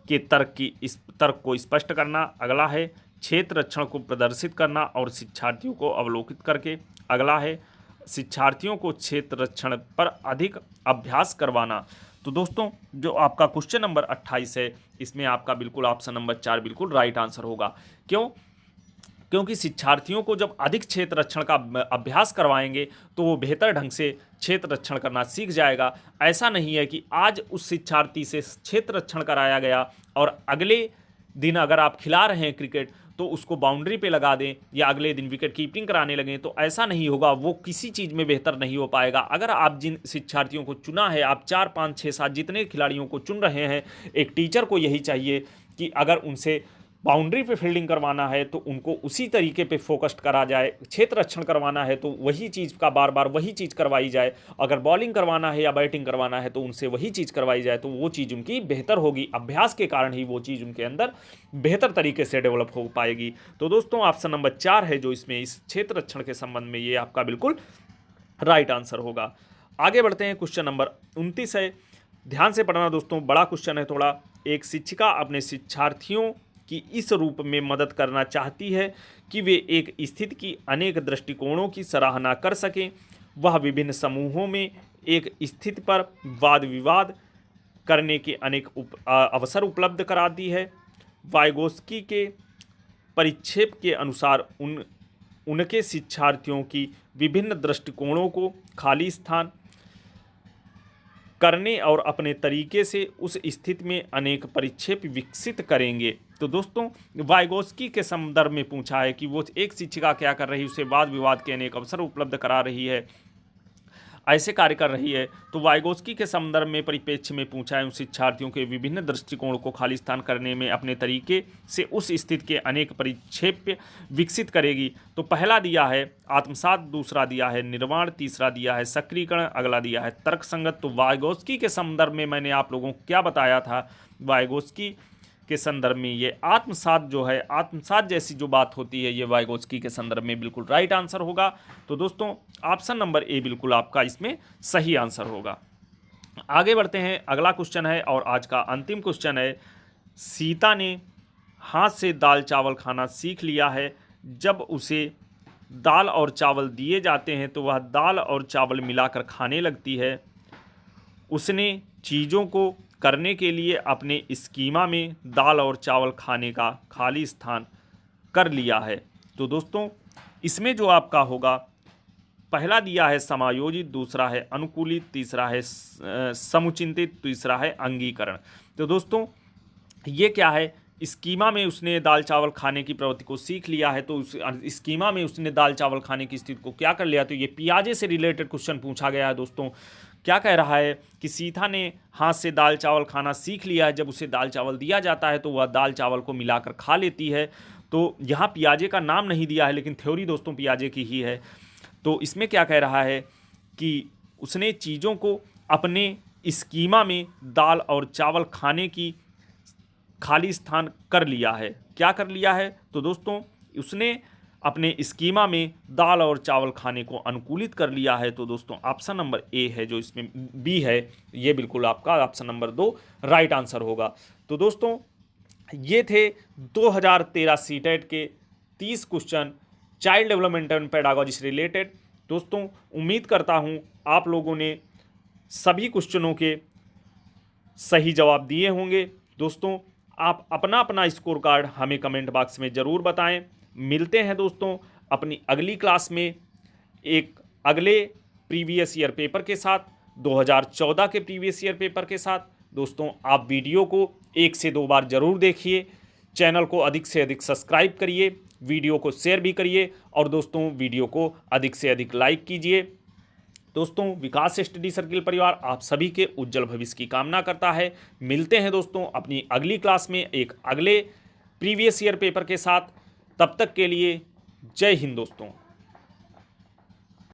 के तर्क को स्पष्ट करना। अगला है क्षेत्र रक्षण को प्रदर्शित करना और शिक्षार्थियों को अवलोकित करके। अगला है शिक्षार्थियों को क्षेत्र रक्षण पर अधिक अभ्यास करवाना। तो दोस्तों जो आपका क्वेश्चन नंबर 28 है, इसमें आपका बिल्कुल ऑप्शन नंबर 4 बिल्कुल राइट आंसर होगा। क्यों? क्योंकि शिक्षार्थियों को जब अधिक क्षेत्र रक्षण का अभ्यास करवाएंगे तो वो बेहतर ढंग से क्षेत्र रक्षण करना सीख जाएगा। ऐसा नहीं है कि आज उस शिक्षार्थी से क्षेत्र रक्षण कराया गया और अगले दिन अगर आप खिला रहे हैं क्रिकेट तो उसको बाउंड्री पे लगा दें या अगले दिन विकेट कीपिंग कराने लगें, तो ऐसा नहीं होगा, वो किसी चीज़ में बेहतर नहीं हो पाएगा। अगर आप जिन शिक्षार्थियों को चुना है, आप 4 5 6 7 जितने खिलाड़ियों को चुन रहे हैं, एक टीचर को यही चाहिए कि अगर उनसे बाउंड्री पे फील्डिंग करवाना है तो उनको उसी तरीके पे फोकस्ड करा जाए, क्षेत्र रक्षण करवाना है तो वही चीज़ का बार बार वही चीज़ करवाई जाए, अगर बॉलिंग करवाना है या बैटिंग करवाना है तो उनसे वही चीज़ करवाई जाए, तो वो चीज़ उनकी बेहतर होगी। अभ्यास के कारण ही वो चीज़ उनके अंदर बेहतर तरीके से डेवलप हो पाएगी। तो दोस्तों ऑप्शन नंबर 4 है जो इसमें इस क्षेत्र रक्षण के संबंध में, ये आपका बिल्कुल राइट आंसर होगा। आगे बढ़ते हैं, क्वेश्चन नंबर 29 है। ध्यान से पढ़ना दोस्तों, बड़ा क्वेश्चन है थोड़ा। एक शिक्षिका अपने शिक्षार्थियों कि इस रूप में मदद करना चाहती है कि वे एक स्थिति की अनेक दृष्टिकोणों की सराहना कर सकें। वह विभिन्न समूहों में एक स्थिति पर वाद विवाद करने के अनेक अवसर उपलब्ध कराती है। वाइगोस्की के परिक्षेप के अनुसार उनके शिक्षार्थियों की विभिन्न दृष्टिकोणों को खाली स्थान करने और अपने तरीके से उस स्थिति में अनेक परिक्षेप विकसित करेंगे। तो दोस्तों वाइगोस्की के संदर्भ में पूछा है कि वो एक शिक्षिका क्या कर रही है, उसे वाद विवाद के अनेक अवसर उपलब्ध करा रही है, ऐसे कार्य कर रही है। तो वाइगोस्की के संदर्भ में परिप्रेक्ष्य में पूछा है उन शिक्षार्थियों के विभिन्न दृष्टिकोण को खाली स्थान करने में अपने तरीके से उस स्थिति के अनेक परिक्षेप विकसित करेगी। तो पहला दिया है आत्मसात, दूसरा दिया है निर्माण, तीसरा दिया है सक्रियकरण, अगला दिया है तर्कसंगत। तो वाइगोस्की के संदर्भ में मैंने आप लोगों को क्या बताया था, वाइगोस्की के संदर्भ में ये आत्मसात जो है, आत्मसात जैसी जो बात होती है, ये वाइगोस्की के संदर्भ में बिल्कुल राइट आंसर होगा। तो दोस्तों ऑप्शन नंबर ए बिल्कुल आपका इसमें सही आंसर होगा। आगे बढ़ते हैं, अगला क्वेश्चन है और आज का अंतिम क्वेश्चन है। सीता ने हाथ से दाल चावल खाना सीख लिया है। जब उसे दाल और चावल दिए जाते हैं तो वह दाल और चावल मिलाकर खाने लगती है। उसने चीज़ों को करने के लिए अपने स्कीमा में दाल और चावल खाने का खाली स्थान कर लिया है। तो दोस्तों इसमें जो आपका होगा, पहला दिया है समायोजित, दूसरा है अनुकूलित, तीसरा है समुचिंतित, तीसरा है अंगीकरण। तो दोस्तों ये क्या है, स्कीमा में उसने दाल चावल खाने की प्रवृत्ति को सीख लिया है, तो उस स्कीमा में उसने दाल चावल खाने की स्थिति को क्या कर लिया। तो ये पियाजे से रिलेटेड क्वेश्चन पूछा गया है दोस्तों। क्या कह रहा है कि सीता ने हाथ से दाल चावल खाना सीख लिया है, जब उसे दाल चावल दिया जाता है तो वह दाल चावल को मिलाकर खा लेती है। तो यहाँ पियाजे का नाम नहीं दिया है, लेकिन थ्योरी दोस्तों पियाजे की ही है। तो इसमें क्या कह रहा है कि उसने चीज़ों को अपने स्कीमा में दाल और चावल खाने की खाली स्थान कर लिया है। क्या कर लिया है, तो दोस्तों उसने अपने स्कीमा में दाल और चावल खाने को अनुकूलित कर लिया है। तो दोस्तों ऑप्शन नंबर ए है जो इसमें बी है, ये बिल्कुल आपका ऑप्शन नंबर 2 राइट आंसर होगा। तो दोस्तों ये थे 2013 सीटेट के 30 question child development and pedagogy से रिलेटेड। दोस्तों उम्मीद करता हूँ आप लोगों ने सभी क्वेश्चनों के सही जवाब दिए होंगे। दोस्तों आप अपना अपना स्कोर कार्ड हमें कमेंट बॉक्स में ज़रूर बताएं। मिलते हैं दोस्तों अपनी अगली क्लास में एक अगले प्रीवियस ईयर पेपर के साथ, 2014 के प्रीवियस ईयर पेपर के साथ। दोस्तों आप वीडियो को 1 से 2 बार ज़रूर देखिए, चैनल को अधिक से अधिक सब्सक्राइब करिए, वीडियो को शेयर भी करिए और दोस्तों वीडियो को अधिक से अधिक लाइक कीजिए। दोस्तों विकास स्टडी सर्किल परिवार आप सभी के उज्जवल भविष्य की कामना करता है। मिलते हैं दोस्तों अपनी अगली क्लास में एक अगले प्रीवियस ईयर पेपर के साथ। तब तक के लिए जय हिंद दोस्तों।